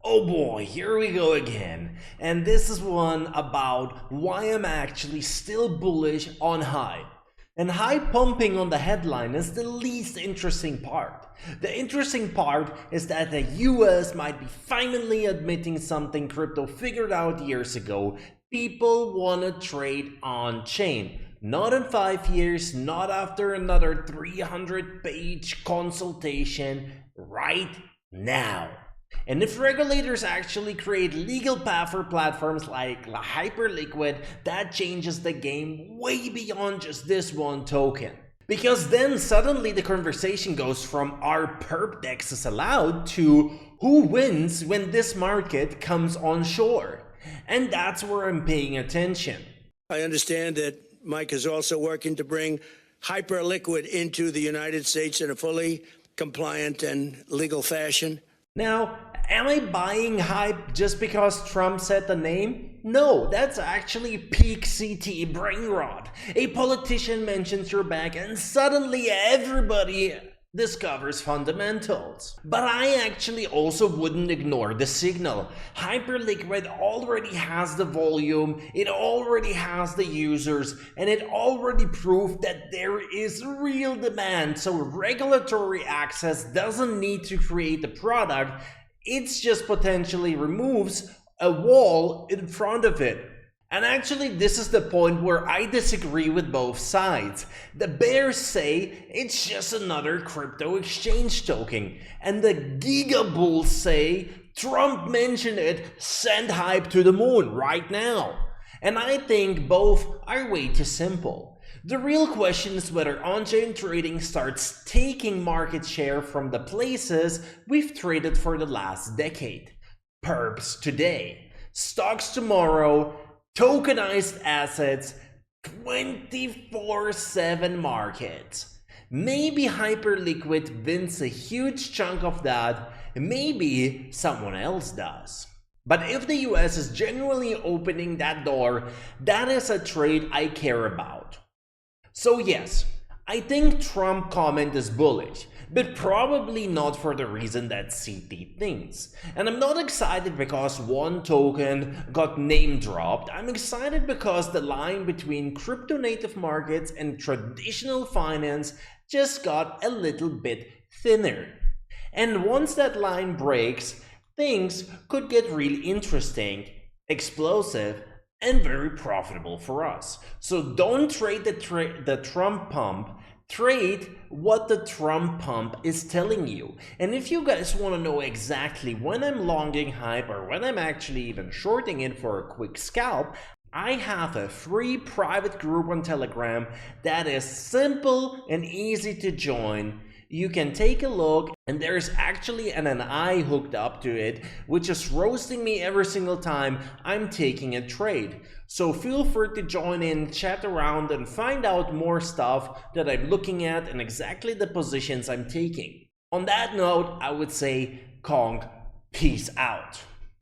Oh boy, here we go again. And this is one about why I'm actually still bullish on hype. And hype pumping on the headline is the least interesting part. The interesting part is that the US might be finally admitting something crypto figured out years ago. People wanna trade on chain. Not in 5 years, not after another 300-page consultation, right now. And if regulators actually create legal path for platforms like Hyperliquid, that changes the game way beyond just this one token. Because then suddenly the conversation goes from are perp dexes allowed to who wins when this market comes onshore. And that's where I'm paying attention. I understand that Mike is also working to bring Hyperliquid into the United States in a fully compliant and legal fashion. Now, am I buying hype just because Trump said the name? No, that's actually peak CT brain rot. A politician mentions your bank and suddenly everybody discovers fundamentals. But I actually also wouldn't ignore the signal. Hyperliquid already has the volume, it already has the users, and it already proved that there is real demand. So regulatory access doesn't need to create a product, it just potentially removes a wall in front of it. And actually, this is the point where I disagree with both sides. The bears say it's just another crypto exchange token, and the gigabulls say Trump mentioned it, send hype to the moon right now. And I think both are way too simple. The real question is whether on-chain trading starts taking market share from the places we've traded for the last decade. Perps today, stocks tomorrow, tokenized assets, 24/7 markets. Maybe Hyperliquid wins a huge chunk of that, maybe someone else does. But if the US is genuinely opening that door, that is a trade I care about. So yes, I think Trump comment is bullish, but probably not for the reason that CT thinks. And I'm not excited because one token got name dropped. I'm excited because the line between crypto native markets and traditional finance just got a little bit thinner. And once that line breaks, things could get really interesting, explosive, and very profitable for us. So don't trade the Trump pump, trade what the Trump pump is telling you. And if you guys want to know exactly when I'm longing hype or when I'm actually even shorting it for a quick scalp, I have a free private group on Telegram that is simple and easy to join. You can take a look, and there's actually an AI hooked up to it, which is roasting me every single time I'm taking a trade. So feel free to join in, chat around, and find out more stuff that I'm looking at and exactly the positions I'm taking. On that note, I would say, Kong, peace out.